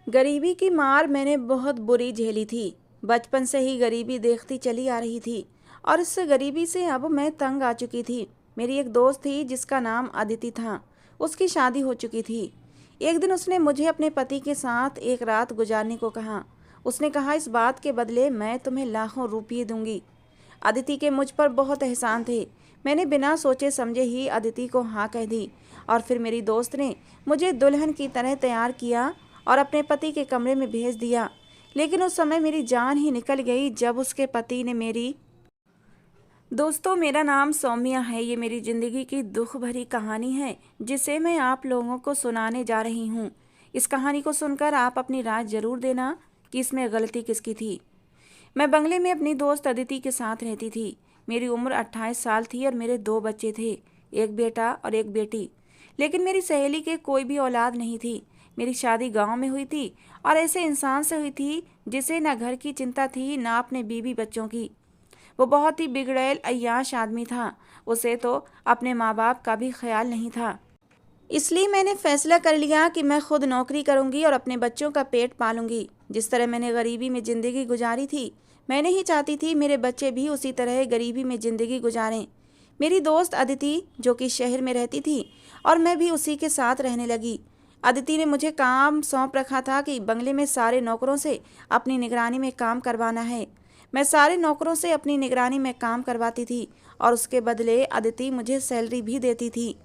गरीबी की मार मैंने बहुत बुरी झेली थी। बचपन से ही गरीबी देखती चली आ रही थी और इस गरीबी से अब मैं तंग आ चुकी थी। मेरी एक दोस्त थी जिसका नाम अदिति था। उसकी शादी हो चुकी थी। एक दिन उसने मुझे अपने पति के साथ एक रात गुजारने को कहा। उसने कहा, इस बात के बदले मैं तुम्हें लाखों रुपये दूंगी। अदिति के मुझ पर बहुत एहसान थे। मैंने बिना सोचे समझे ही अदिति को हाँ कह दी और फिर मेरी दोस्त ने मुझे दुल्हन की तरह तैयार किया और अपने पति के कमरे में भेज दिया। लेकिन उस समय मेरी जान ही निकल गई जब उसके पति ने मेरी दोस्तों, मेरा नाम सौम्या है। ये मेरी ज़िंदगी की दुख भरी कहानी है जिसे मैं आप लोगों को सुनाने जा रही हूँ। इस कहानी को सुनकर आप अपनी राय ज़रूर देना कि इसमें गलती किसकी थी। मैं बंगले में अपनी दोस्त अदिति के साथ रहती थी। मेरी उम्र 28 साल थी और मेरे 2 बच्चे थे, एक बेटा और एक बेटी। लेकिन मेरी सहेली के कोई भी औलाद नहीं थी। मेरी शादी गांव में हुई थी और ऐसे इंसान से हुई थी जिसे न घर की चिंता थी न अपने बीवी बच्चों की। वो बहुत ही बिगड़ैल अय्याश आदमी था। उसे तो अपने माँ बाप का भी ख्याल नहीं था। इसलिए मैंने फैसला कर लिया कि मैं खुद नौकरी करूंगी और अपने बच्चों का पेट पालूंगी। जिस तरह मैंने गरीबी में ज़िंदगी गुजारी थी, मैं नहीं चाहती थी मेरे बच्चे भी उसी तरह गरीबी में ज़िंदगी गुजारें। मेरी दोस्त अदिति, जो कि शहर में रहती थी, और मैं भी उसी के साथ रहने लगी। अदिति ने मुझे काम सौंप रखा था कि बंगले में सारे नौकरों से अपनी निगरानी में काम करवाना है। मैं सारे नौकरों से अपनी निगरानी में काम करवाती थी और उसके बदले अदिति मुझे सैलरी भी देती थी।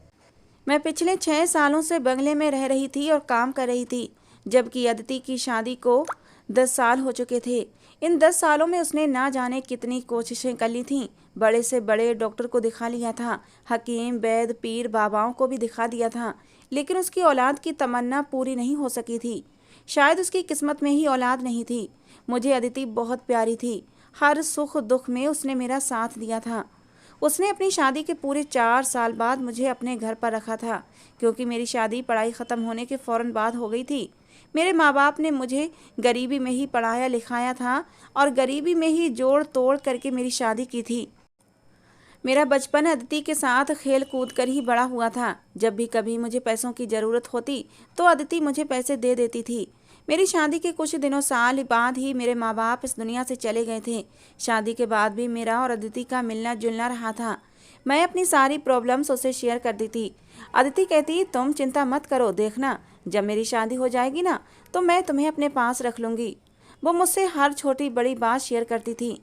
मैं पिछले 6 सालों से बंगले में रह रही थी और काम कर रही थी, जबकि अदिति की शादी को 10 साल हो चुके थे। इन 10 सालों में उसने ना जाने कितनी कोशिशें कर ली थीं। बड़े से बड़े डॉक्टर को दिखा लिया था, हकीम, वैद्य, पीर बाबाओं को भी दिखा दिया था, लेकिन उसकी औलाद की तमन्ना पूरी नहीं हो सकी थी। शायद उसकी किस्मत में ही औलाद नहीं थी। मुझे अदिति बहुत प्यारी थी। हर सुख दुख में उसने मेरा साथ दिया था। उसने अपनी शादी के पूरे 4 साल बाद मुझे अपने घर पर रखा था, क्योंकि मेरी शादी पढ़ाई ख़त्म होने के फ़ौरन बाद हो गई थी। मेरे माँ बाप ने मुझे गरीबी में ही पढ़ाया लिखाया था और गरीबी में ही जोड़ तोड़ करके मेरी शादी की थी। मेरा बचपन अदिति के साथ खेल कूद कर ही बड़ा हुआ था। जब भी कभी मुझे पैसों की ज़रूरत होती तो अदिति मुझे पैसे दे देती थी। मेरी शादी के कुछ दिनों साल बाद ही मेरे माँ बाप इस दुनिया से चले गए थे। शादी के बाद भी मेरा और अदिति का मिलना जुलना रहा था। मैं अपनी सारी प्रॉब्लम्स उसे शेयर करती थी। अदिति कहती, तुम चिंता मत करो, देखना जब मेरी शादी हो जाएगी ना तो मैं तुम्हें अपने पास रख लूँगी। वो मुझसे हर छोटी बड़ी बात शेयर करती थी।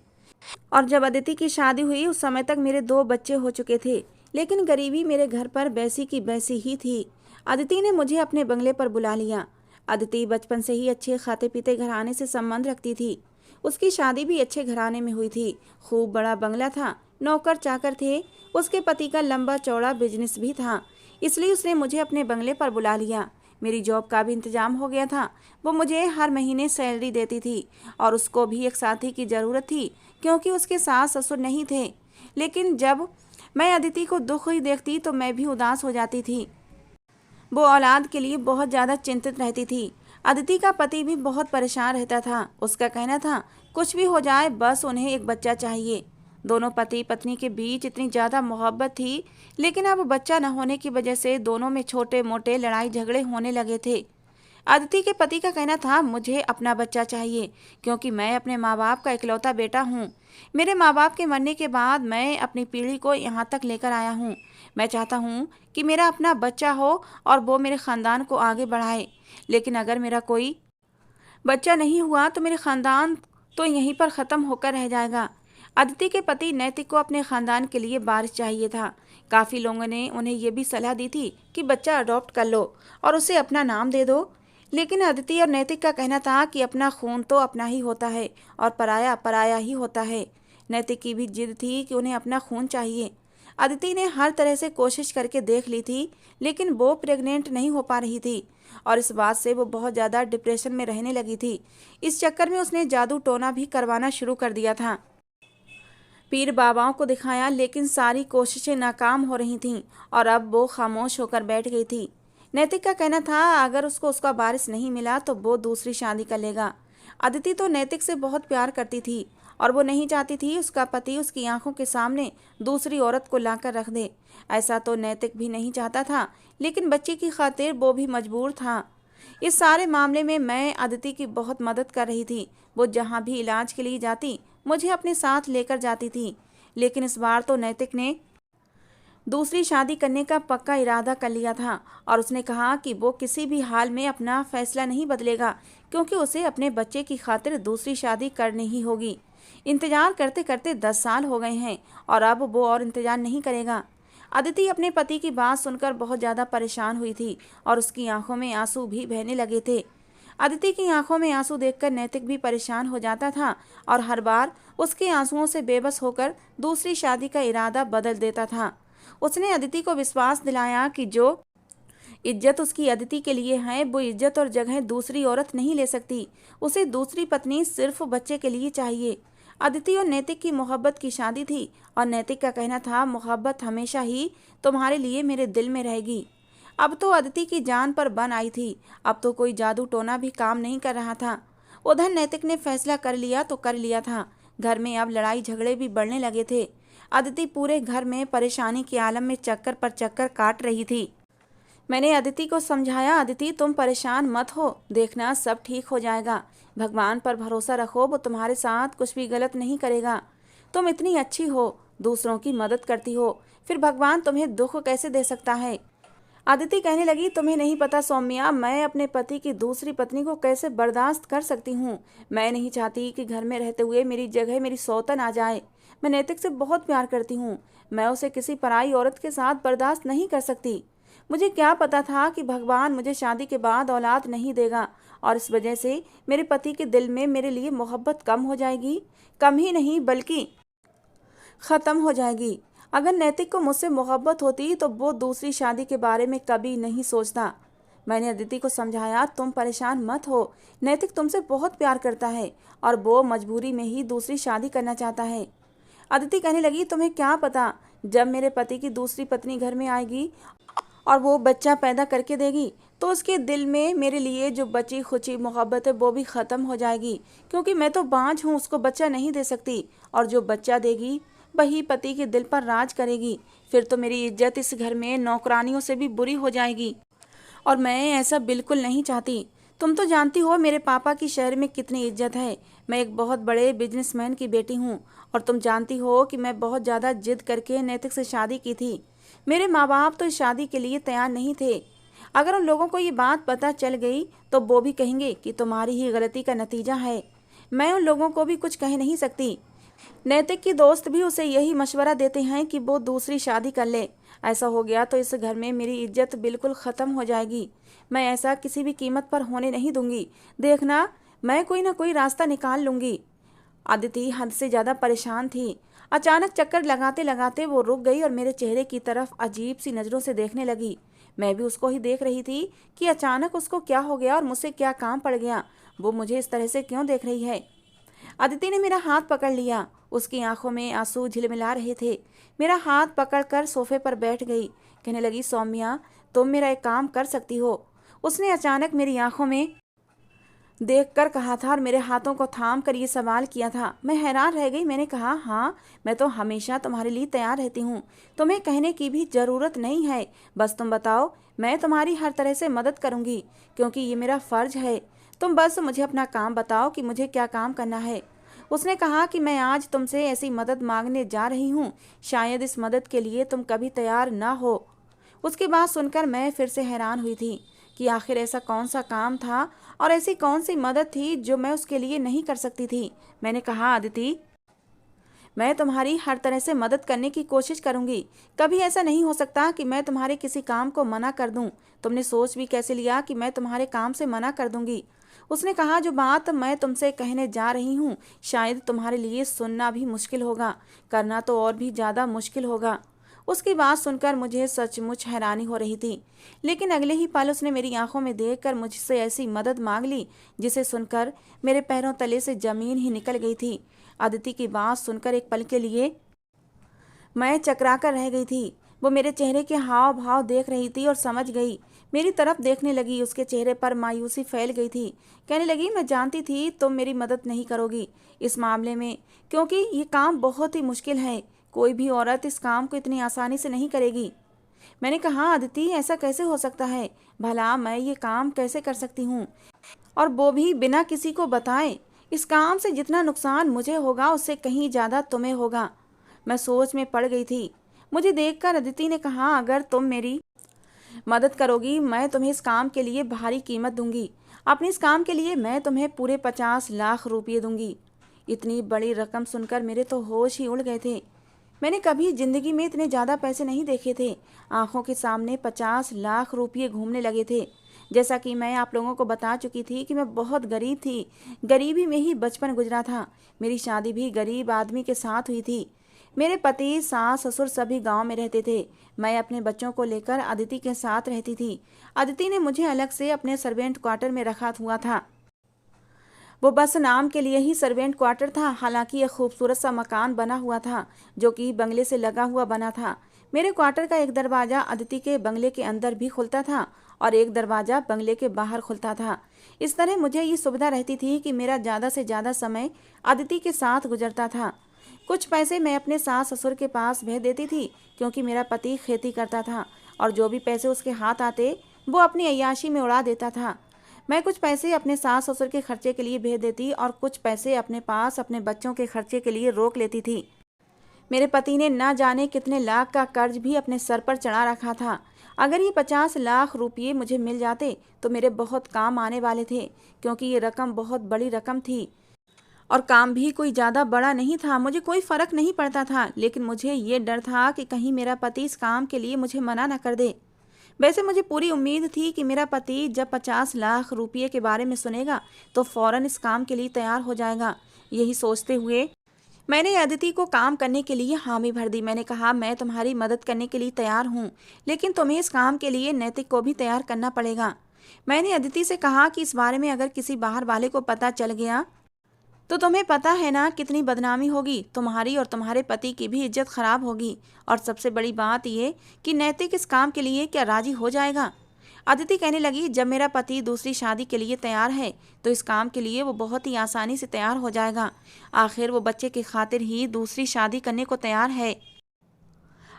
और जब अदिति की शादी हुई उस समय तक मेरे 2 बच्चे हो चुके थे, लेकिन गरीबी मेरे घर पर वैसी की वैसी ही थी। अदिति ने मुझे अपने बंगले पर बुला लिया। अदिति बचपन से ही अच्छे खाते पीते घराने से संबंध रखती थी। उसकी शादी भी अच्छे घराने में हुई थी। खूब बड़ा बंगला था, नौकर चाकर थे, उसके पति का लंबा चौड़ा बिजनेस भी था। इसलिए उसने मुझे अपने बंगले पर बुला लिया। मेरी जॉब का भी इंतजाम हो गया था। वो मुझे हर महीने सैलरी देती थी और उसको भी एक साथी की ज़रूरत थी, क्योंकि उसके सास ससुर नहीं थे। लेकिन जब मैं अदिति को दुख ही देखती तो मैं भी उदास हो जाती थी। वो औलाद के लिए बहुत ज़्यादा चिंतित रहती थी। अदिति का पति भी बहुत परेशान रहता था। उसका कहना था, कुछ भी हो जाए बस उन्हें एक बच्चा चाहिए। दोनों पति पत्नी के बीच इतनी ज़्यादा मोहब्बत थी, लेकिन अब बच्चा न होने की वजह से दोनों में छोटे मोटे लड़ाई झगड़े होने लगे थे। अदिति के पति का कहना था, मुझे अपना बच्चा चाहिए क्योंकि मैं अपने माँ बाप का इकलौता बेटा हूँ। मेरे माँ बाप के मरने के बाद मैं अपनी पीढ़ी को यहाँ तक लेकर आया हूँ। मैं चाहता हूँ कि मेरा अपना बच्चा हो और वो मेरे ख़ानदान को आगे बढ़ाए। लेकिन अगर मेरा कोई बच्चा नहीं हुआ तो मेरे ख़ानदान तो यहीं पर ख़त्म होकर रह जाएगा। अदिति के पति नैतिक को अपने ख़ानदान के लिए वारिस चाहिए था। काफ़ी लोगों ने उन्हें ये भी सलाह दी थी कि बच्चा अडॉप्ट कर लो और उसे अपना नाम दे दो, लेकिन अदिति और नैतिक का कहना था कि अपना खून तो अपना ही होता है और पराया पराया ही होता है। नैतिक की भी जिद थी कि उन्हें अपना खून चाहिए। अदिति ने हर तरह से कोशिश करके देख ली थी, लेकिन वो प्रेग्नेंट नहीं हो पा रही थी और इस बात से वो बहुत ज़्यादा डिप्रेशन में रहने लगी थी। इस चक्कर में उसने जादू टोना भी करवाना शुरू कर दिया था। पीर बाबाओं को दिखाया, लेकिन सारी कोशिशें नाकाम हो रही थीं और अब वो खामोश होकर बैठ गई थी। नैतिक का कहना था, अगर उसको उसका वारिस नहीं मिला तो वो दूसरी शादी कर लेगा। अदिति तो नैतिक से बहुत प्यार करती थी और वो नहीं चाहती थी उसका पति उसकी आंखों के सामने दूसरी औरत को लाकर रख दे। ऐसा तो नैतिक भी नहीं चाहता था, लेकिन बच्चे की खातिर वो भी मजबूर था। इस सारे मामले में मैं अदिति की बहुत मदद कर रही थी। वो जहाँ भी इलाज के लिए जाती मुझे अपने साथ लेकर जाती थी। लेकिन इस बार तो नैतिक ने दूसरी शादी करने का पक्का इरादा कर लिया था और उसने कहा कि वो किसी भी हाल में अपना फैसला नहीं बदलेगा, क्योंकि उसे अपने बच्चे की खातिर दूसरी शादी करनी ही होगी। इंतजार करते करते 10 साल हो गए हैं और अब वो और इंतजार नहीं करेगा। अदिति अपने पति की बात सुनकर बहुत ज़्यादा परेशान हुई थी और उसकी आंखों में आंसू भी बहने लगे थे। अदिति की आंखों में आंसू देखकर नैतिक भी परेशान हो जाता था और हर बार उसके आंसुओं से बेबस होकर दूसरी शादी का इरादा बदल देता था। उसने अदिति को विश्वास दिलाया कि जो इज्जत उसकी अदिति के लिए है, वो इज्जत और जगह दूसरी औरत नहीं ले सकती। उसे दूसरी पत्नी सिर्फ बच्चे के लिए चाहिए। अदिति और नैतिक की मोहब्बत की शादी थी और नैतिक का कहना था, मोहब्बत हमेशा ही तुम्हारे लिए मेरे दिल में रहेगी। अब तो अदिति की जान पर बन आई थी। अब तो कोई जादू टोना भी काम नहीं कर रहा था। उधर नैतिक ने फैसला कर लिया तो कर लिया था। घर में अब लड़ाई झगड़े भी बढ़ने लगे थे। अदिति पूरे घर में परेशानी के आलम में चक्कर पर चक्कर काट रही थी। मैंने अदिति को समझाया, अदिति तुम परेशान मत हो, देखना सब ठीक हो जाएगा। भगवान पर भरोसा रखो, वो तुम्हारे साथ कुछ भी गलत नहीं करेगा। तुम इतनी अच्छी हो, दूसरों की मदद करती हो, फिर भगवान तुम्हें दुख कैसे दे सकता है। अदिति कहने लगी, तुम्हें नहीं पता सौम्या, मैं अपने पति की दूसरी पत्नी को कैसे बर्दाश्त कर सकती हूँ। मैं नहीं चाहती कि घर में रहते हुए मेरी जगह मेरी सौतन आ जाए। मैं नैतिक से बहुत प्यार करती हूँ। मैं उसे किसी पराई औरत के साथ बर्दाश्त नहीं कर सकती। मुझे क्या पता था कि भगवान मुझे शादी के बाद औलाद नहीं देगा और इस वजह से मेरे पति के दिल में मेरे लिए मोहब्बत कम हो जाएगी। कम ही नहीं बल्कि ख़त्म हो जाएगी। अगर नैतिक को मुझसे मोहब्बत होती तो वो दूसरी शादी के बारे में कभी नहीं सोचता। मैंने अदिति को समझाया, तुम परेशान मत हो, नैतिक तुमसे बहुत प्यार करता है और वो मजबूरी में ही दूसरी शादी करना चाहता है। अदिति कहने लगी, तुम्हें क्या पता, जब मेरे पति की दूसरी पत्नी घर में आएगी और वो बच्चा पैदा करके देगी तो उसके दिल में मेरे लिए जो बची खुची मोहब्बत है वो भी ख़त्म हो जाएगी, क्योंकि मैं तो बांझ हूँ, उसको बच्चा नहीं दे सकती। और जो बच्चा देगी वही पति के दिल पर राज करेगी। फिर तो मेरी इज्जत इस घर में नौकरानियों से भी बुरी हो जाएगी और मैं ऐसा बिल्कुल नहीं चाहती। तुम तो जानती हो मेरे पापा की शहर में कितनी इज्जत है। मैं एक बहुत बड़े बिजनेसमैन की बेटी हूँ और तुम जानती हो कि मैं बहुत ज़्यादा जिद करके नैतिक से शादी की थी। मेरे माँ बाप तो इस शादी के लिए तैयार नहीं थे। अगर उन लोगों को ये बात पता चल गई तो वो भी कहेंगे कि तुम्हारी ही गलती का नतीजा है। मैं उन लोगों को भी कुछ कह नहीं सकती। नैतिक की दोस्त भी उसे यही मशवरा देते हैं कि वो दूसरी शादी कर ले। ऐसा हो गया तो इस घर में मेरी इज्जत बिल्कुल ख़त्म हो जाएगी। मैं ऐसा किसी भी कीमत पर होने नहीं दूंगी। देखना, मैं कोई ना कोई रास्ता निकाल लूंगी। अदिति हद से ज़्यादा परेशान थी। अचानक चक्कर लगाते लगाते वो रुक गई और मेरे चेहरे की तरफ अजीब सी नज़रों से देखने लगी। मैं भी उसको ही देख रही थी कि अचानक उसको क्या हो गया और मुझसे क्या काम पड़ गया। वो मुझे इस तरह से क्यों देख रही है। अदिति ने मेरा हाथ पकड़ लिया। उसकी आंखों में आंसू झिलमिला रहे थे। मेरा हाथ पकड़कर सोफे पर बैठ गई। कहने लगी, सौम्या तुम मेरा एक काम कर सकती हो। उसने अचानक मेरी आंखों में देखकर कहा था और मेरे हाथों को थाम कर ये सवाल किया था। मैं हैरान रह गई। मैंने कहा, हाँ, मैं तो हमेशा तुम्हारे लिए तैयार रहती हूँ। तुम्हें कहने की भी ज़रूरत नहीं है। बस तुम बताओ, मैं तुम्हारी हर तरह से मदद करूँगी, क्योंकि ये मेरा फ़र्ज है। तुम बस मुझे अपना काम बताओ कि मुझे क्या काम करना है। उसने कहा कि मैं आज तुमसे ऐसी मदद मांगने जा रही हूँ, शायद इस मदद के लिए तुम कभी तैयार ना हो। उसकी बात सुनकर मैं फिर से हैरान हुई थी कि आखिर ऐसा कौन सा काम था और ऐसी कौन सी मदद थी जो मैं उसके लिए नहीं कर सकती थी। मैंने कहा, अदिति मैं तुम्हारी हर तरह से मदद करने की कोशिश करूंगी। कभी ऐसा नहीं हो सकता कि मैं तुम्हारे किसी काम को मना कर दूं। तुमने सोच भी कैसे लिया कि मैं तुम्हारे काम से मना कर दूंगी। उसने कहा, जो बात मैं तुमसे कहने जा रही हूँ शायद तुम्हारे लिए सुनना भी मुश्किल होगा, करना तो और भी ज़्यादा मुश्किल होगा। उसकी बात सुनकर मुझे सचमुच हैरानी हो रही थी, लेकिन अगले ही पल उसने मेरी आंखों में देखकर मुझसे ऐसी मदद मांग ली जिसे सुनकर मेरे पैरों तले से ज़मीन ही निकल गई थी। अदिति की बात सुनकर एक पल के लिए मैं चकरा कर रह गई थी। वो मेरे चेहरे के हाव भाव देख रही थी और समझ गई। मेरी तरफ देखने लगी। उसके चेहरे पर मायूसी फैल गई थी। कहने लगी, मैं जानती थी तुम मेरी मदद नहीं करोगी इस मामले में, क्योंकि ये काम बहुत ही मुश्किल है। कोई भी औरत इस काम को इतनी आसानी से नहीं करेगी। मैंने कहा, अदिति ऐसा कैसे हो सकता है? भला मैं ये काम कैसे कर सकती हूँ, और वो भी बिना किसी को बताए? इस काम से जितना नुकसान मुझे होगा उससे कहीं ज़्यादा तुम्हें होगा। मैं सोच में पड़ गई थी। मुझे देखकर अदिति ने कहा, अगर तुम मेरी मदद करोगी मैं तुम्हें इस काम के लिए भारी कीमत दूंगी। अपने इस काम के लिए मैं तुम्हें पूरे 50 लाख रुपये दूंगी। इतनी बड़ी रकम सुनकर मेरे तो होश ही उड़ गए थे। मैंने कभी जिंदगी में इतने ज़्यादा पैसे नहीं देखे थे। आंखों के सामने 50 लाख रुपये घूमने लगे थे। जैसा कि मैं आप लोगों को बता चुकी थी कि मैं बहुत गरीब थी। गरीबी में ही बचपन गुजरा था। मेरी शादी भी गरीब आदमी के साथ हुई थी। मेरे पति, सास, ससुर सभी गांव में रहते थे। मैं अपने बच्चों को लेकर अदिति के साथ रहती थी। अदिति ने मुझे अलग से अपने सर्वेंट क्वार्टर में रखा हुआ था। वो बस नाम के लिए ही सर्वेंट क्वार्टर था। हालांकि एक खूबसूरत सा मकान बना हुआ था जो कि बंगले से लगा हुआ बना था। मेरे क्वार्टर का एक दरवाज़ा अदिति के बंगले के अंदर भी खुलता था और एक दरवाज़ा बंगले के बाहर खुलता था। इस तरह मुझे ये सुविधा रहती थी कि मेरा ज़्यादा से ज़्यादा समय अदिति के साथ गुजरता था। कुछ पैसे मैं अपने सास ससुर के पास भेज देती थी क्योंकि मेरा पति खेती करता था और जो भी पैसे उसके हाथ आते वो अपनी अय्याशी में उड़ा देता था। मैं कुछ पैसे अपने सास ससुर के खर्चे के लिए भेज देती और कुछ पैसे अपने पास अपने बच्चों के खर्चे के लिए रोक लेती थी। मेरे पति ने ना जाने कितने लाख का कर्ज भी अपने सर पर चढ़ा रखा था। अगर ये 50 लाख रुपये मुझे मिल जाते तो मेरे बहुत काम आने वाले थे, क्योंकि ये रकम बहुत बड़ी रकम थी और काम भी कोई ज़्यादा बड़ा नहीं था। मुझे कोई फ़र्क नहीं पड़ता था, लेकिन मुझे ये डर था कि कहीं मेरा पति इस काम के लिए मुझे मना न कर दे। वैसे मुझे पूरी उम्मीद थी कि मेरा पति जब 50 लाख रुपये के बारे में सुनेगा तो फ़ौरन इस काम के लिए तैयार हो जाएगा। यही सोचते हुए मैंने अदिति को काम करने के लिए हामी भर दी। मैंने कहा, मैं तुम्हारी मदद करने के लिए तैयार हूँ, लेकिन तुम्हें इस काम के लिए नैतिक को भी तैयार करना पड़ेगा। मैंने अदिति से कहा कि इस बारे में अगर किसी बाहर वाले को पता चल गया तो तुम्हें पता है ना कितनी बदनामी होगी, तुम्हारी और तुम्हारे पति की भी इज्जत खराब होगी। और सबसे बड़ी बात ये कि नैतिक इस काम के लिए क्या राजी हो जाएगा? अदिति कहने लगी, जब मेरा पति दूसरी शादी के लिए तैयार है तो इस काम के लिए वो बहुत ही आसानी से तैयार हो जाएगा। आखिर वो बच्चे की खातिर ही दूसरी शादी करने को तैयार है।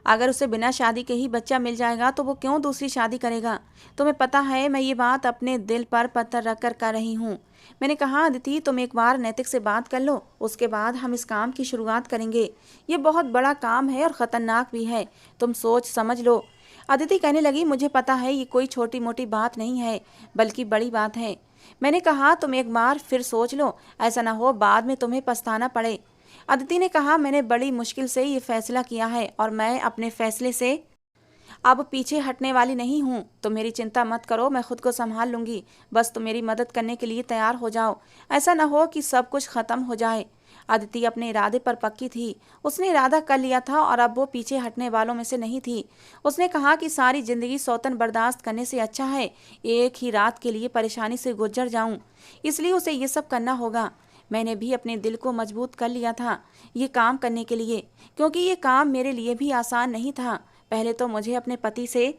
अगर उसे बिना शादी के ही बच्चा मिल जाएगा तो वो क्यों दूसरी शादी करेगा? तुम्हें पता है मैं ये बात अपने दिल पर पत्थर रख कर रही हूँ। मैंने कहा, अदिति तुम एक बार नैतिक से बात कर लो, उसके बाद हम इस काम की शुरुआत करेंगे। ये बहुत बड़ा काम है और ख़तरनाक भी है, तुम सोच समझ लो। अदिति कहने लगी, मुझे पता है ये कोई छोटी मोटी बात नहीं है बल्कि बड़ी बात है। मैंने कहा, तुम एक बार फिर सोच लो, ऐसा ना हो बाद में तुम्हें पछताना पड़े। अदिति ने कहा, मैंने बड़ी मुश्किल से ये फैसला किया है और मैं अपने फैसले से अब पीछे हटने वाली नहीं हूँ। तुम मेरी चिंता मत करो, मैं खुद को संभाल लूँगी। बस तुम मेरी मदद करने के लिए तैयार हो जाओ, ऐसा ना हो कि सब कुछ ख़त्म हो जाए। अदिति अपने इरादे पर पक्की थी। उसने इरादा कर लिया था और अब वो पीछे हटने वालों में से नहीं थी। उसने कहा कि सारी ज़िंदगी सौतन बर्दाश्त करने से अच्छा है एक ही रात के लिए परेशानी से गुजर जाऊँ, इसलिए उसे ये सब करना होगा। मैंने भी अपने दिल को मजबूत कर लिया था ये काम करने के लिए, क्योंकि ये काम मेरे लिए भी आसान नहीं था। पहले तो मुझे अपने पति से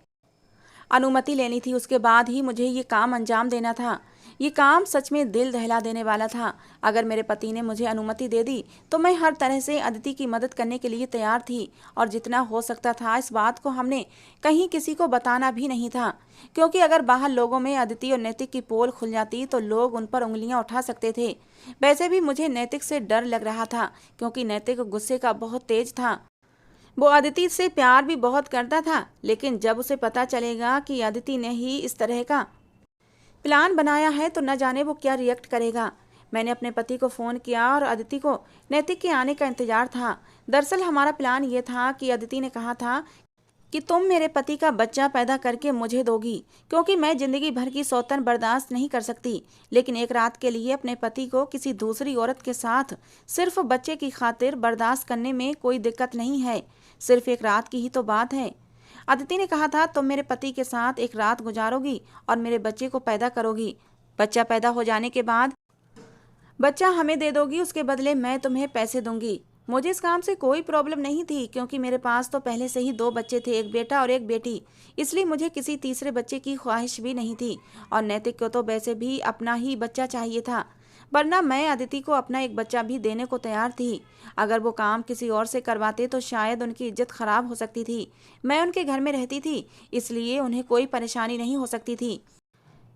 अनुमति लेनी थी, उसके बाद ही मुझे ये काम अंजाम देना था। ये काम सच में दिल दहला देने वाला था। अगर मेरे पति ने मुझे अनुमति दे दी तो मैं हर तरह से अदिति की मदद करने के लिए तैयार थी और जितना हो सकता था इस बात को हमने कहीं किसी को बताना भी नहीं था, क्योंकि अगर बाहर लोगों में अदिति और नैतिक की पोल खुल जाती तो लोग उन पर उंगलियां उठा सकते थे। वैसे भी मुझे नैतिक से डर लग रहा था, क्योंकि नैतिक गुस्से का बहुत तेज था। वो अदिति से प्यार भी बहुत करता था, लेकिन जब उसे पता चलेगा कि अदिति ने ही इस तरह का प्लान बनाया है तो न जाने वो क्या रिएक्ट करेगा। मैंने अपने पति को फ़ोन किया और अदिति को नैतिक के आने का इंतज़ार था। दरअसल हमारा प्लान ये था कि अदिति ने कहा था कि तुम मेरे पति का बच्चा पैदा करके मुझे दोगी, क्योंकि मैं ज़िंदगी भर की सौतन बर्दाश्त नहीं कर सकती। लेकिन एक रात के लिए अपने पति को किसी दूसरी औरत के साथ सिर्फ बच्चे की खातिर बर्दाश्त करने में कोई दिक्कत नहीं है। सिर्फ एक रात की ही तो बात है। अदिति ने कहा था, तुम मेरे पति के साथ एक रात गुजारोगी और मेरे बच्चे को पैदा करोगी। बच्चा पैदा हो जाने के बाद बच्चा हमें दे दोगी, उसके बदले मैं तुम्हें पैसे दूंगी। मुझे इस काम से कोई प्रॉब्लम नहीं थी, क्योंकि मेरे पास तो पहले से ही 2 बच्चे थे, एक बेटा और एक बेटी। इसलिए मुझे किसी तीसरे बच्चे की ख्वाहिश भी नहीं थी और नैतिक को तो वैसे भी अपना ही बच्चा चाहिए था। वरना मैं अदिति को अपना एक बच्चा भी देने को तैयार थी। अगर वो काम किसी और से करवाते तो शायद उनकी इज्जत खराब हो सकती थी। मैं उनके घर में रहती थी, इसलिए उन्हें कोई परेशानी नहीं हो सकती थी।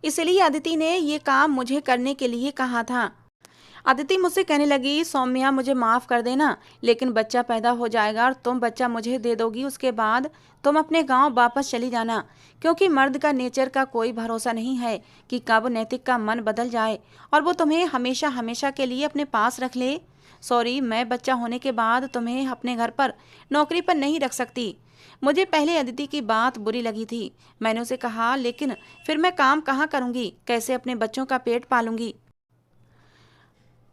इसलिए अदिति ने ये काम मुझे करने के लिए कहा था। अदिति मुझसे कहने लगी, सौम्या मुझे माफ़ कर देना, लेकिन बच्चा पैदा हो जाएगा और तुम बच्चा मुझे दे दोगी। उसके बाद तुम अपने गांव वापस चली जाना, क्योंकि मर्द का नेचर का कोई भरोसा नहीं है कि कब नैतिक का मन बदल जाए और वो तुम्हें हमेशा हमेशा के लिए अपने पास रख ले। सॉरी, मैं बच्चा होने के बाद तुम्हें अपने घर पर नौकरी पर नहीं रख सकती। मुझे पहले अदिति की बात बुरी लगी थी। मैंने उसे कहा, लेकिन फिर मैं काम कहाँ करूँगी, कैसे अपने बच्चों का पेट पालूंगी?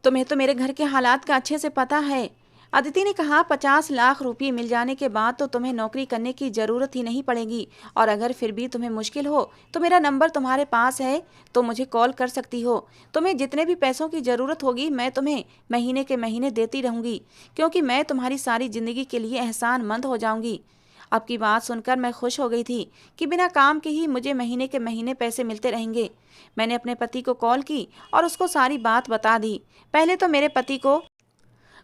तुम्हें तो मेरे घर के हालात का अच्छे से पता है। अदिति ने कहा, 50 लाख रुपये मिल जाने के बाद तो तुम्हें नौकरी करने की ज़रूरत ही नहीं पड़ेगी, और अगर फिर भी तुम्हें मुश्किल हो तो मेरा नंबर तुम्हारे पास है, तो मुझे कॉल कर सकती हो। तुम्हें जितने भी पैसों की ज़रूरत होगी मैं तुम्हें महीने के महीने देती रहूँगी, क्योंकि मैं तुम्हारी सारी ज़िंदगी के लिए एहसानमंद हो जाऊँगी। अब की बात सुनकर मैं खुश हो गई थी कि बिना काम के ही मुझे महीने के महीने पैसे मिलते रहेंगे। मैंने अपने पति को कॉल की और उसको सारी बात बता दी। पहले तो मेरे पति को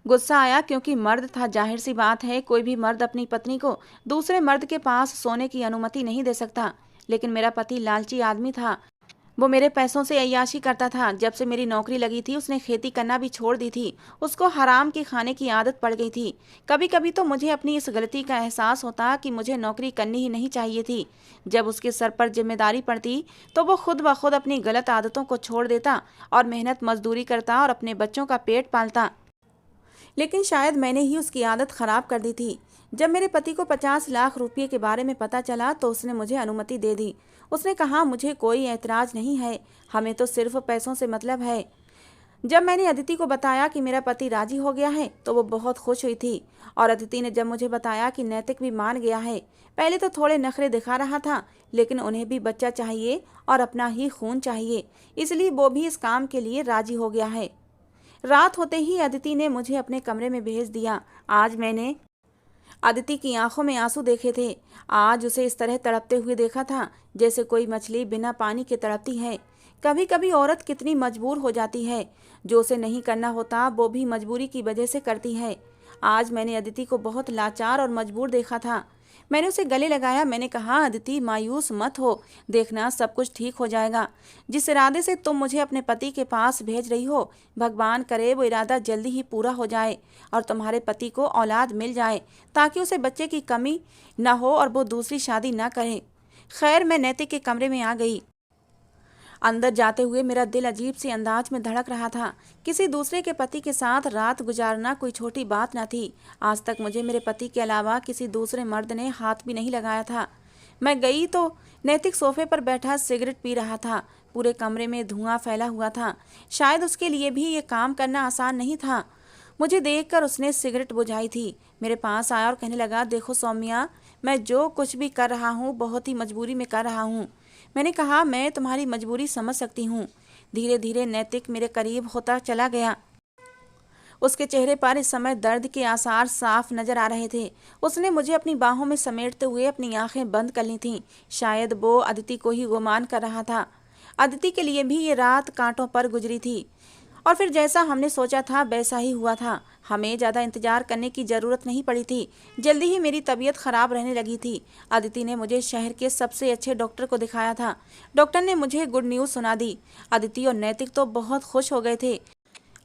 गुस्सा आया, क्योंकि मर्द था। जाहिर सी बात है, कोई भी मर्द अपनी पत्नी को दूसरे मर्द के पास सोने की अनुमति नहीं दे सकता। लेकिन मेरा पति लालची आदमी था। वो मेरे पैसों से अय्याशी करता था। जब से मेरी नौकरी लगी थी उसने खेती करना भी छोड़ दी थी। उसको हराम के खाने की आदत पड़ गई थी। कभी कभी तो मुझे अपनी इस गलती का एहसास होता कि मुझे नौकरी करनी ही नहीं चाहिए थी। जब उसके सर पर जिम्मेदारी पड़ती तो वो खुद ब खुद अपनी गलत आदतों को छोड़ देता और मेहनत मजदूरी करता और अपने बच्चों का पेट पालता। लेकिन शायद मैंने ही उसकी आदत खराब कर दी थी। जब मेरे पति को 50 लाख रुपये के बारे में पता चला तो उसने मुझे अनुमति दे दी। उसने कहा, मुझे कोई ऐतराज नहीं है, हमें तो सिर्फ पैसों से मतलब है। जब मैंने अदिति को बताया कि मेरा पति राजी हो गया है तो वो बहुत खुश हुई थी। और अदिति ने जब मुझे बताया कि नैतिक भी मान गया है, पहले तो थोड़े नखरे दिखा रहा था, लेकिन उन्हें भी बच्चा चाहिए और अपना ही खून चाहिए, इसलिए वो भी इस काम के लिए राजी हो गया है। रात होते ही अदिति ने मुझे अपने कमरे में भेज दिया। आज मैंने अदिति की आंखों में आंसू देखे थे। आज उसे इस तरह तड़पते हुए देखा था जैसे कोई मछली बिना पानी के तड़पती है। कभी कभी औरत कितनी मजबूर हो जाती है, जो उसे नहीं करना होता वो भी मजबूरी की वजह से करती है। आज मैंने अदिति को बहुत लाचार और मजबूर देखा था। मैंने उसे गले लगाया। मैंने कहा, अदिति मायूस मत हो, देखना सब कुछ ठीक हो जाएगा। जिस इरादे से तुम मुझे अपने पति के पास भेज रही हो, भगवान करे वो इरादा जल्दी ही पूरा हो जाए और तुम्हारे पति को औलाद मिल जाए, ताकि उसे बच्चे की कमी न हो और वो दूसरी शादी न करे। खैर, मैं नैतिक के कमरे में आ गई। अंदर जाते हुए मेरा दिल अजीब सी अंदाज में धड़क रहा था। किसी दूसरे के पति के साथ रात गुजारना कोई छोटी बात न थी। आज तक मुझे मेरे पति के अलावा किसी दूसरे मर्द ने हाथ भी नहीं लगाया था। मैं गई तो नैतिक सोफे पर बैठा सिगरेट पी रहा था। पूरे कमरे में धुआं फैला हुआ था। शायद उसके लिए भी ये काम करना आसान नहीं था। मुझे देखकर उसने सिगरेट बुझाई थी। मेरे पास आया और कहने लगा, देखो सौम्या, मैं जो कुछ भी कर रहा हूँ बहुत ही मजबूरी में कर रहा हूँ। मैंने कहा, मैं तुम्हारी मजबूरी समझ सकती हूँ। धीरे धीरे नैतिक मेरे करीब होता चला गया। उसके चेहरे पर इस समय दर्द के आसार साफ नजर आ रहे थे। उसने मुझे अपनी बाहों में समेटते हुए अपनी आंखें बंद कर ली थीं। शायद वो अदिति को ही गुमान कर रहा था। अदिति के लिए भी ये रात कांटों पर गुजरी थी। और फिर जैसा हमने सोचा था वैसा ही हुआ था। हमें ज़्यादा इंतजार करने की ज़रूरत नहीं पड़ी थी। जल्दी ही मेरी तबीयत खराब रहने लगी थी। अदिति ने मुझे शहर के सबसे अच्छे डॉक्टर को दिखाया था। डॉक्टर ने मुझे गुड न्यूज़ सुना दी। अदिति और नैतिक तो बहुत खुश हो गए थे।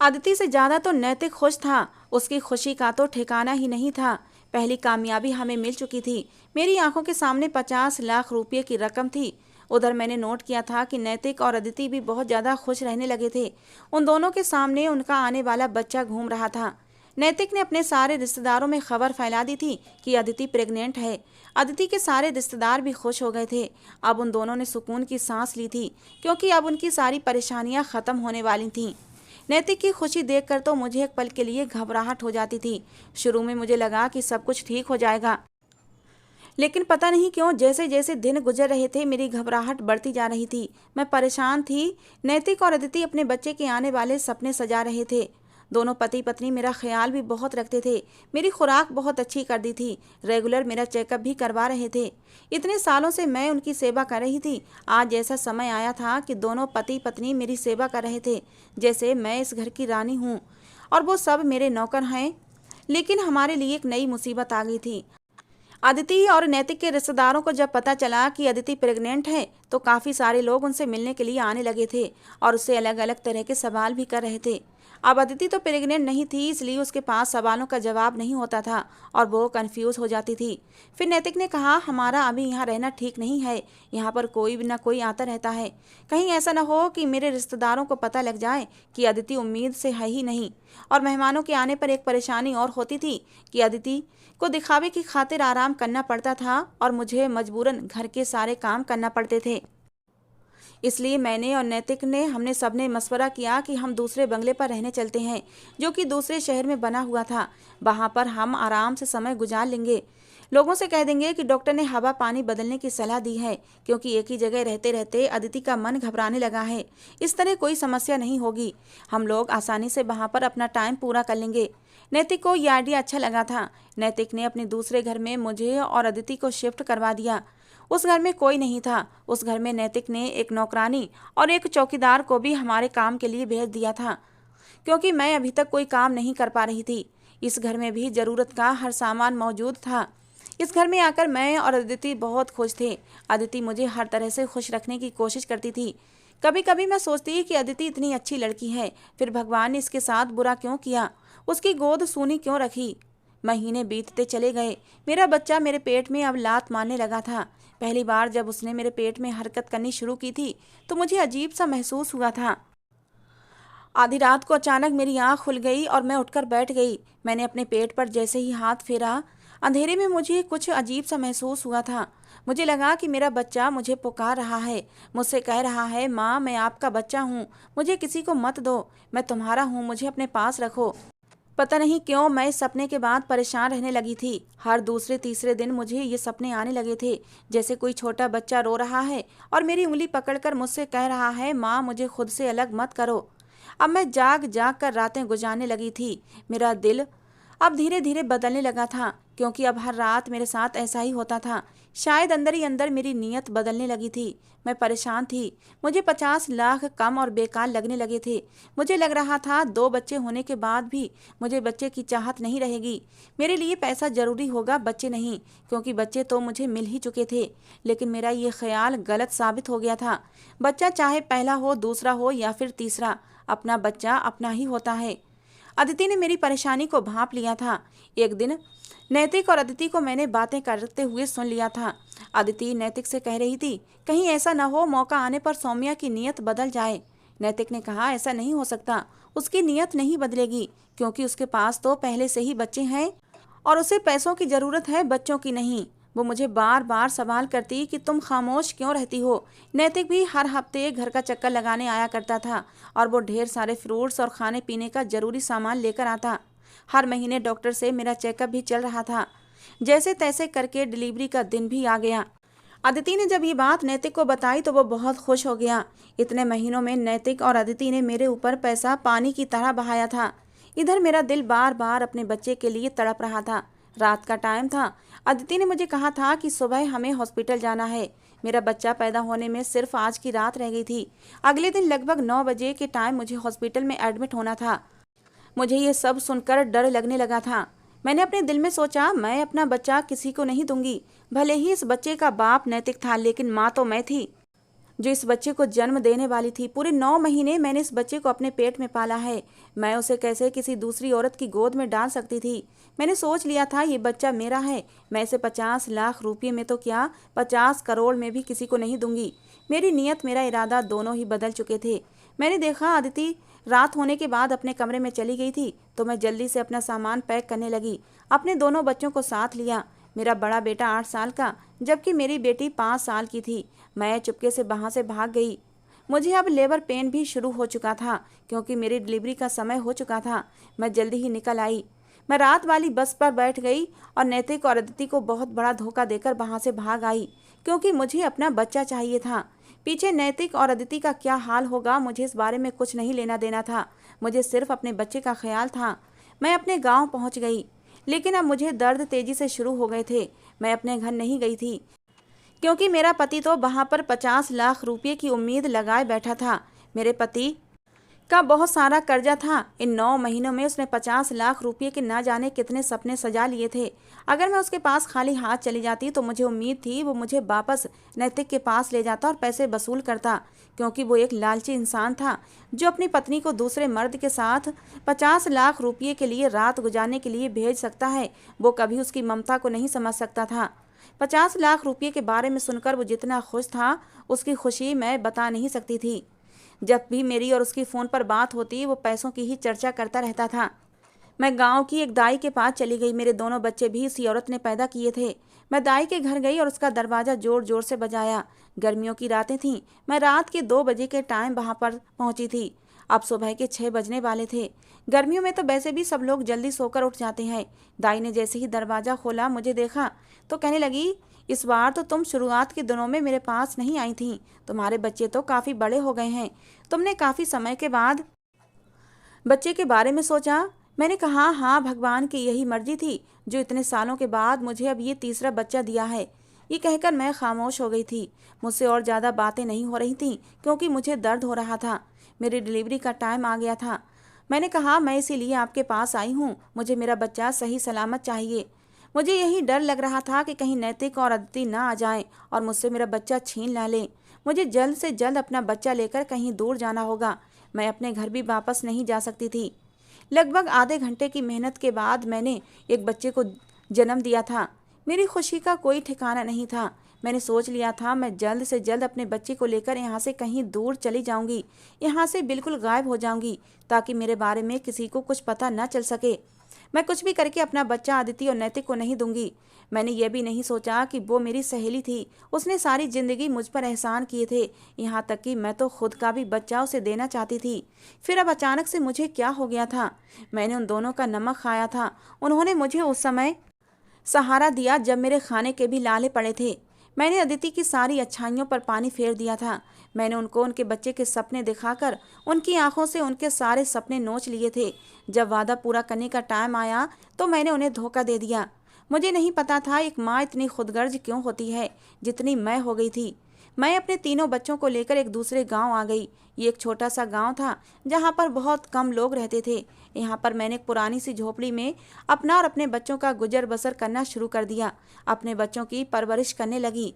अदिति से ज़्यादा तो नैतिक खुश था। उसकी खुशी का तो ठिकाना ही नहीं था। पहली कामयाबी हमें मिल चुकी थी। मेरी आंखों के सामने 50 लाख रुपये की रकम थी। उधर मैंने नोट किया था कि नैतिक और अदिति भी बहुत ज़्यादा खुश रहने लगे थे। उन दोनों के सामने उनका आने वाला बच्चा घूम रहा था। नैतिक ने अपने सारे रिश्तेदारों में खबर फैला दी थी कि अदिति प्रेग्नेंट है। अदिति के सारे रिश्तेदार भी खुश हो गए थे। अब उन दोनों ने सुकून की सांस ली थी, क्योंकि अब उनकी सारी परेशानियां खत्म होने वाली थीं। नैतिक की खुशी देखकर तो मुझे एक पल के लिए घबराहट हो जाती थी। शुरू में मुझे लगा कि सब कुछ ठीक हो जाएगा, लेकिन पता नहीं क्यों जैसे जैसे दिन गुजर रहे थे मेरी घबराहट बढ़ती जा रही थी। मैं परेशान थी। नैतिक और अदिति अपने बच्चे के आने वाले सपने सजा रहे थे। दोनों पति पत्नी मेरा ख्याल भी बहुत रखते थे, मेरी खुराक बहुत अच्छी कर दी थी, रेगुलर मेरा चेकअप भी करवा रहे थे। इतने सालों से मैं उनकी सेवा कर रही थी, आज ऐसा समय आया था कि दोनों पति पत्नी मेरी सेवा कर रहे थे जैसे मैं इस घर की रानी हूँ और वो सब मेरे नौकर हैं। लेकिन हमारे लिए एक नई मुसीबत आ गई थी। अदिति और नैतिक के रिश्तेदारों को जब पता चला कि अदिति प्रेग्नेंट है तो काफ़ी सारे लोग उनसे मिलने के लिए आने लगे थे और उससे अलग अलग तरह के सवाल भी कर रहे थे। अब अदिति तो प्रेग्नेंट नहीं थी, इसलिए उसके पास सवालों का जवाब नहीं होता था और वो कंफ्यूज हो जाती थी। फिर नैतिक ने कहा, हमारा अभी यहाँ रहना ठीक नहीं है, यहाँ पर कोई ना कोई आता रहता है, कहीं ऐसा ना हो कि मेरे रिश्तेदारों को पता लग जाए कि अदिति उम्मीद से है ही नहीं। और मेहमानों के आने पर एक परेशानी और होती थी कि अदिति को दिखावे की खातिर आराम करना पड़ता था और मुझे मजबूरन घर के सारे काम करना पड़ते थे। इसलिए मैंने और नैतिक ने हमने सबने मशवरा किया कि हम दूसरे बंगले पर रहने चलते हैं जो कि दूसरे शहर में बना हुआ था। वहाँ पर हम आराम से समय गुजार लेंगे। लोगों से कह देंगे कि डॉक्टर ने हवा पानी बदलने की सलाह दी है क्योंकि एक ही जगह रहते रहते अदिति का मन घबराने लगा है। इस तरह कोई समस्या नहीं होगी, हम लोग आसानी से वहाँ पर अपना टाइम पूरा कर लेंगे। नैतिक को यह आइडिया अच्छा लगा था। नैतिक ने अपने दूसरे घर में मुझे और अदिति को शिफ्ट करवा दिया। उस घर में कोई नहीं था। उस घर में नैतिक ने एक नौकरानी और एक चौकीदार को भी हमारे काम के लिए भेज दिया था क्योंकि मैं अभी तक कोई काम नहीं कर पा रही थी। इस घर में भी ज़रूरत का हर सामान मौजूद था। इस घर में आकर मैं और अदिति बहुत खुश थे। अदिति मुझे हर तरह से खुश रखने की कोशिश करती थी। कभी कभी मैं सोचती कि अदिति इतनी अच्छी लड़की है, फिर भगवान ने इसके साथ बुरा क्यों किया, उसकी गोद सूनी क्यों रखी। महीने बीतते चले गए। मेरा बच्चा मेरे पेट में अब लात मारने लगा था। पहली बार जब उसने मेरे पेट में हरकत करनी शुरू की थी तो मुझे अजीब सा महसूस हुआ था। आधी रात को अचानक मेरी आँख खुल गई और मैं उठकर बैठ गई। मैंने अपने पेट पर जैसे ही हाथ फेरा, अंधेरे में मुझे कुछ अजीब सा महसूस हुआ था। मुझे लगा कि मेरा बच्चा मुझे पुकार रहा है, मुझसे कह रहा है, माँ मैं आपका बच्चा हूँ, मुझे किसी को मत दो, मैं तुम्हारा हूँ, मुझे अपने पास रखो। पता नहीं क्यों मैं इस सपने के बाद परेशान रहने लगी थी। हर दूसरे तीसरे दिन मुझे ये सपने आने लगे थे जैसे कोई छोटा बच्चा रो रहा है और मेरी उंगली पकड़कर मुझसे कह रहा है, माँ मुझे खुद से अलग मत करो। अब मैं जाग जाग कर रातें गुजारने लगी थी। मेरा दिल अब धीरे धीरे बदलने लगा था क्योंकि अब हर रात मेरे साथ ऐसा ही होता था। शायद अंदर ही अंदर मेरी नीयत बदलने लगी थी। मैं परेशान थी। मुझे 50 लाख कम और बेकार लगने लगे थे। मुझे लग रहा था 2 बच्चे होने के बाद भी मुझे बच्चे की चाहत नहीं रहेगी। मेरे लिए पैसा जरूरी होगा, बच्चे नहीं, क्योंकि बच्चे तो मुझे मिल ही चुके थे। लेकिन मेरा ये ख्याल गलत साबित हो गया था। बच्चा चाहे पहला हो, दूसरा हो या फिर तीसरा, अपना बच्चा अपना ही होता है। अदिति ने मेरी परेशानी को भांप लिया था। एक दिन नैतिक और अदिति को मैंने बातें करते हुए सुन लिया था। अदिति नैतिक से कह रही थी, कहीं ऐसा न हो मौका आने पर सौम्या की नीयत बदल जाए। नैतिक ने कहा, ऐसा नहीं हो सकता, उसकी नीयत नहीं बदलेगी क्योंकि उसके पास तो पहले से ही बच्चे हैं और उसे पैसों की जरूरत है, बच्चों की नहीं। वो मुझे बार बार सवाल करती कि तुम खामोश क्यों रहती हो। नैतिक भी हर हफ्ते घर का चक्कर लगाने आया करता था और वो ढेर सारे फ्रूट्स और खाने पीने का जरूरी सामान लेकर आता। हर महीने डॉक्टर से मेरा चेकअप भी चल रहा था। जैसे तैसे करके डिलीवरी का दिन भी आ गया। अदिति ने जब ये बात नैतिक को बताई तो वो बहुत खुश हो गया। इतने महीनों में नैतिक और अदिति ने मेरे ऊपर पैसा पानी की तरह बहाया था। इधर मेरा दिल बार बार अपने बच्चे के लिए तड़प रहा था। रात का टाइम था। अदिति ने मुझे कहा था कि सुबह हमें हॉस्पिटल जाना है। मेरा बच्चा पैदा होने में सिर्फ आज की रात रह गई थी। अगले दिन लगभग 9 बजे के टाइम मुझे हॉस्पिटल में एडमिट होना था। मुझे ये सब सुनकर डर लगने लगा था। मैंने अपने दिल में सोचा, मैं अपना बच्चा किसी को नहीं दूंगी। भले ही इस बच्चे का बाप नैतिक था, लेकिन माँ तो मैं थी जो इस बच्चे को जन्म देने वाली थी। पूरे 9 महीने मैंने इस बच्चे को अपने पेट में पाला है। मैं उसे कैसे किसी दूसरी औरत की गोद में डाल सकती थी। मैंने सोच लिया था ये बच्चा मेरा है। मैं इसे 50 लाख रुपये में तो क्या, 50 करोड़ में भी किसी को नहीं दूंगी। मेरी नीयत मेरा इरादा दोनों ही बदल चुके थे। मैंने देखा अदिति रात होने के बाद अपने कमरे में चली गई थी तो मैं जल्दी से अपना सामान पैक करने लगी। अपने दोनों बच्चों को साथ लिया। मेरा बड़ा बेटा 8 साल का जबकि मेरी बेटी 5 साल की थी। मैं चुपके से वहाँ से भाग गई। मुझे अब लेबर पेन भी शुरू हो चुका था क्योंकि मेरी डिलीवरी का समय हो चुका था। मैं जल्दी ही निकल आई। मैं रात वाली बस पर बैठ गई और नैतिक और अदिति को बहुत बड़ा धोखा देकर वहाँ से भाग आई क्योंकि मुझे अपना बच्चा चाहिए था। पीछे नैतिक और अदिति का क्या हाल होगा, मुझे इस बारे में कुछ नहीं लेना देना था। मुझे सिर्फ अपने बच्चे का ख्याल था। मैं अपने गांव पहुंच गई, लेकिन अब मुझे दर्द तेजी से शुरू हो गए थे। मैं अपने घर नहीं गई थी, क्योंकि मेरा पति तो वहां पर 50 लाख रुपये की उम्मीद लगाए बैठा था। मेरे पति का बहुत सारा कर्जा था। इन 9 महीनों में उसने 50 लाख रुपये के ना जाने कितने सपने सजा लिए थे। अगर मैं उसके पास खाली हाथ चली जाती तो मुझे उम्मीद थी वो मुझे वापस नैतिक के पास ले जाता और पैसे वसूल करता, क्योंकि वो एक लालची इंसान था जो अपनी पत्नी को दूसरे मर्द के साथ 50 लाख रुपये के लिए रात गुजारने के लिए भेज सकता है। वो कभी उसकी ममता को नहीं समझ सकता था। 50 लाख रुपये के बारे में सुनकर वो जितना खुश था, उसकी खुशी मैं बता नहीं सकती थी। जब भी मेरी और उसकी फ़ोन पर बात होती, वो पैसों की ही चर्चा करता रहता था। मैं गांव की एक दाई के पास चली गई। मेरे दोनों बच्चे भी इसी औरत ने पैदा किए थे। मैं दाई के घर गई और उसका दरवाज़ा जोर जोर से बजाया। गर्मियों की रातें थीं। मैं रात के 2 बजे के टाइम वहां पर पहुंची थी। अब सुबह के 6 बजने वाले थे। गर्मियों में तो वैसे भी सब लोग जल्दी सोकर उठ जाते हैं। दाई ने जैसे ही दरवाज़ा खोला, मुझे देखा तो कहने लगी, इस बार तो तुम शुरुआत के दिनों में मेरे पास नहीं आई थी। तुम्हारे बच्चे तो काफ़ी बड़े हो गए हैं। तुमने काफ़ी समय के बाद बच्चे के बारे में सोचा। मैंने कहा, हाँ, भगवान की यही मर्जी थी जो इतने सालों के बाद मुझे अब ये तीसरा बच्चा दिया है। ये कहकर मैं खामोश हो गई थी। मुझसे और ज़्यादा बातें नहीं हो रही थीं, क्योंकि मुझे दर्द हो रहा था। मेरी डिलीवरी का टाइम आ गया था। मैंने कहा, मैं इसीलिए आपके पास आई हूँ। मुझे मेरा बच्चा सही सलामत चाहिए। मुझे यही डर लग रहा था कि कहीं नैतिक और अदिति ना आ जाएं और मुझसे मेरा बच्चा छीन ना लें। मुझे जल्द से जल्द अपना बच्चा लेकर कहीं दूर जाना होगा। मैं अपने घर भी वापस नहीं जा सकती थी। लगभग आधे घंटे की मेहनत के बाद मैंने एक बच्चे को जन्म दिया था। मेरी खुशी का कोई ठिकाना नहीं था। मैंने सोच लिया था मैं जल्द से जल्द अपने बच्चे को लेकर यहाँ से कहीं दूर चली जाऊंगी, यहाँ से बिल्कुल गायब हो जाऊंगी, ताकि मेरे बारे में किसी को कुछ पता न चल सके। मैं कुछ भी करके अपना बच्चा अदिति और नैतिक को नहीं दूंगी। मैंने यह भी नहीं सोचा कि वो मेरी सहेली थी। उसने सारी जिंदगी मुझ पर एहसान किए थे, यहाँ तक कि मैं तो खुद का भी बच्चा उसे देना चाहती थी। फिर अब अचानक से मुझे क्या हो गया था? मैंने उन दोनों का नमक खाया था। उन्होंने मुझे उस समय सहारा दिया जब मेरे खाने के भी लाले पड़े थे। मैंने अदिति की सारी अच्छाइयों पर पानी फेर दिया था। मैंने उनको उनके बच्चे के सपने दिखाकर उनकी आंखों से उनके सारे सपने नोच लिए थे। जब वादा पूरा करने का टाइम आया तो मैंने उन्हें धोखा दे दिया। मुझे नहीं पता था एक माँ इतनी खुदगर्ज क्यों होती है जितनी मैं हो गई थी। मैं अपने तीनों बच्चों को लेकर एक दूसरे गांव आ गई। ये एक छोटा सा गांव था जहां पर बहुत कम लोग रहते थे। यहाँ पर मैंने एक पुरानी सी झोपड़ी में अपना और अपने बच्चों का गुजर बसर करना शुरू कर दिया। अपने बच्चों की परवरिश करने लगी।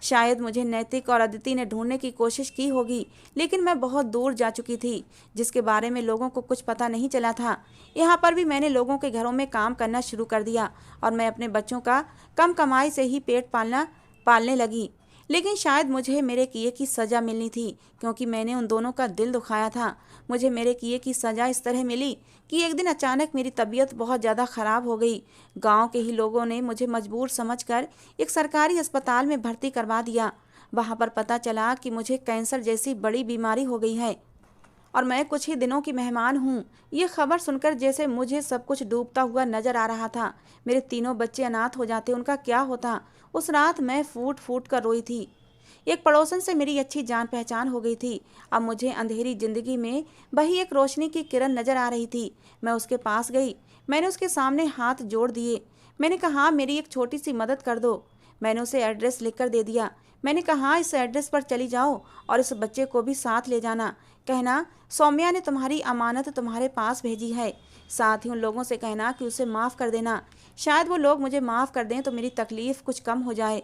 शायद मुझे नैतिक और अदिति ने ढूंढने की कोशिश की होगी, लेकिन मैं बहुत दूर जा चुकी थी, जिसके बारे में लोगों को कुछ पता नहीं चला था। यहाँ पर भी मैंने लोगों के घरों में काम करना शुरू कर दिया और मैं अपने बच्चों का कम कमाई से ही पेट पालने लगी। लेकिन शायद मुझे मेरे किए की सज़ा मिलनी थी, क्योंकि मैंने उन दोनों का दिल दुखाया था। मुझे मेरे किए की सज़ा इस तरह मिली कि एक दिन अचानक मेरी तबीयत बहुत ज़्यादा ख़राब हो गई। गांव के ही लोगों ने मुझे मजबूर समझकर एक सरकारी अस्पताल में भर्ती करवा दिया। वहां पर पता चला कि मुझे कैंसर जैसी बड़ी बीमारी हो गई है और मैं कुछ ही दिनों की मेहमान हूँ। ये खबर सुनकर जैसे मुझे सब कुछ डूबता हुआ नजर आ रहा था। मेरे तीनों बच्चे अनाथ हो जाते, उनका क्या होता? उस रात मैं फूट फूट कर रोई थी। एक पड़ोसन से मेरी अच्छी जान पहचान हो गई थी। अब मुझे अंधेरी जिंदगी में वही एक रोशनी की किरण नजर आ रही थी। मैं उसके पास गई। मैंने उसके सामने हाथ जोड़ दिए। मैंने कहा, मेरी एक छोटी सी मदद कर दो। मैंने उसे एड्रेस लिखकर दे दिया। मैंने कहा, इस एड्रेस पर चली जाओ और इस बच्चे को भी साथ ले जाना। कहना, सौम्या ने तुम्हारी अमानत तुम्हारे पास भेजी है। साथ ही उन लोगों से कहना कि उसे माफ़ कर देना। शायद वो लोग मुझे माफ़ कर दें तो मेरी तकलीफ़ कुछ कम हो जाए।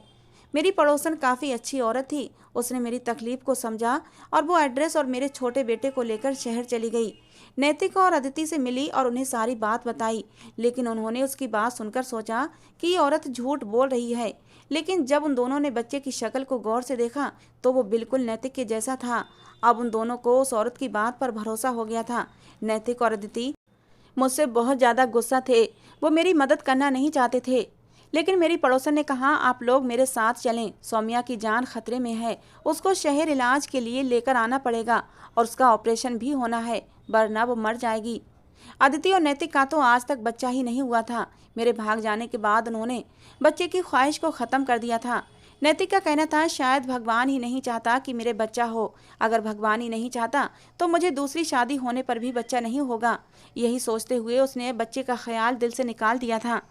मेरी पड़ोसन काफ़ी अच्छी औरत थी। उसने मेरी तकलीफ़ को समझा और वो एड्रेस और मेरे छोटे बेटे को लेकर शहर चली गई। नैतिक और अदिति से मिली और उन्हें सारी बात बताई, लेकिन उन्होंने उसकी बात सुनकर सोचा कि ये औरत झूठ बोल रही है। लेकिन जब उन दोनों ने बच्चे की शक्ल को गौर से देखा तो वो बिल्कुल नैतिक के जैसा था। अब उन दोनों को उस औरत की बात पर भरोसा हो गया था। नैतिक और अदिति मुझसे बहुत ज़्यादा गुस्सा थे। वो मेरी मदद करना नहीं चाहते थे। लेकिन मेरी पड़ोसन ने कहा, आप लोग मेरे साथ चलें। सौम्या की जान खतरे में है। उसको शहर इलाज के लिए लेकर आना पड़ेगा और उसका ऑपरेशन भी होना है, वरना वो मर जाएगी। अदिति और नैतिक का तो आज तक बच्चा ही नहीं हुआ था। मेरे भाग जाने के बाद उन्होंने बच्चे की ख्वाहिश को ख़त्म कर दिया था। नैतिक का कहना था, शायद भगवान ही नहीं चाहता कि मेरे बच्चा हो। अगर भगवान ही नहीं चाहता तो मुझे दूसरी शादी होने पर भी बच्चा नहीं होगा। यही सोचते हुए उसने बच्चे का ख्याल दिल से निकाल दिया था।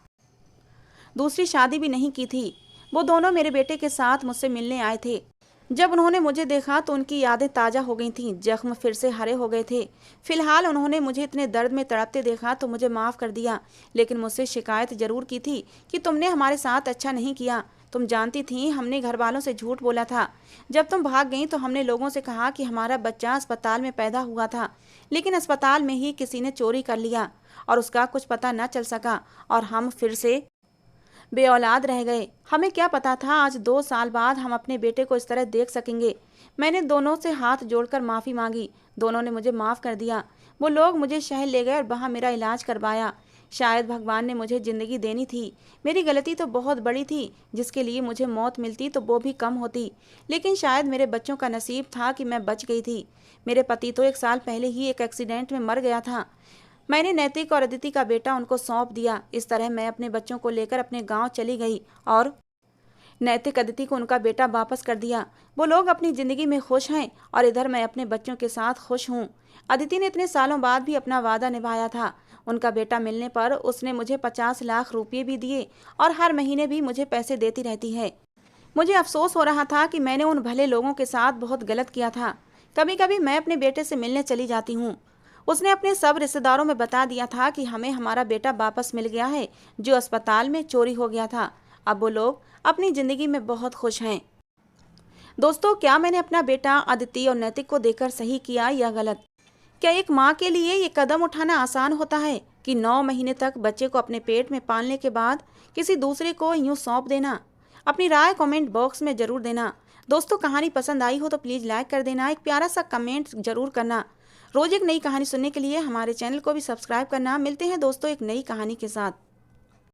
दूसरी शादी भी नहीं की थी। वो दोनों मेरे बेटे के साथ मुझसे मिलने आए थे। जब उन्होंने मुझे देखा तो उनकी यादें ताज़ा हो गई थीं, जख्म फिर से हरे हो गए थे। फिलहाल उन्होंने मुझे इतने दर्द में तड़पते देखा तो मुझे माफ़ कर दिया, लेकिन मुझसे शिकायत जरूर की थी कि तुमने हमारे साथ अच्छा नहीं किया। तुम जानती थी हमने घर वालों से झूठ बोला था। जब तुम भाग गई तो हमने लोगों से कहा कि हमारा बच्चा अस्पताल में पैदा हुआ था, लेकिन अस्पताल में ही किसी ने चोरी कर लिया और उसका कुछ पता न चल सका और हम फिर से बे औलाद रह गए। हमें क्या पता था आज 2 साल बाद हम अपने बेटे को इस तरह देख सकेंगे। मैंने दोनों से हाथ जोड़कर माफ़ी मांगी। दोनों ने मुझे माफ़ कर दिया। वो लोग मुझे शहर ले गए और वहाँ मेरा इलाज करवाया। शायद भगवान ने मुझे ज़िंदगी देनी थी। मेरी गलती तो बहुत बड़ी थी, जिसके लिए मुझे मौत मिलती तो वो भी कम होती, लेकिन शायद मेरे बच्चों का नसीब था कि मैं बच गई थी। मेरे पति तो 1 साल पहले ही एक एक्सीडेंट में मर गया था। मैंने नैतिक और अदिति का बेटा उनको सौंप दिया। इस तरह मैं अपने बच्चों को लेकर अपने गांव चली गई और नैतिक अदिति को उनका बेटा वापस कर दिया। वो लोग अपनी ज़िंदगी में खुश हैं और इधर मैं अपने बच्चों के साथ खुश हूँ। अदिति ने इतने सालों बाद भी अपना वादा निभाया था। उनका बेटा मिलने पर उसने मुझे 50 लाख रुपये भी दिए और हर महीने भी मुझे पैसे देती रहती है। मुझे अफसोस हो रहा था कि मैंने उन भले लोगों के साथ बहुत गलत किया था। कभी कभी मैं अपने बेटे से मिलने चली जाती हूँ। उसने अपने सब रिश्तेदारों में बता दिया था कि हमें हमारा बेटा वापस मिल गया है, जो अस्पताल में चोरी हो गया था। अब वो लोग अपनी ज़िंदगी में बहुत खुश हैं। दोस्तों, क्या मैंने अपना बेटा अदिति और नैतिक को देकर सही किया या गलत? क्या एक माँ के लिए ये कदम उठाना आसान होता है कि 9 महीने तक बच्चे को अपने पेट में पालने के बाद किसी दूसरे को यूँ सौंप देना? अपनी राय कमेंट बॉक्स में ज़रूर देना। दोस्तों, कहानी पसंद आई हो तो प्लीज़ लाइक कर देना, एक प्यारा सा कमेंट ज़रूर करना। रोज़ एक नई कहानी सुनने के लिए हमारे चैनल को भी सब्सक्राइब करना। मिलते हैं दोस्तों एक नई कहानी के साथ।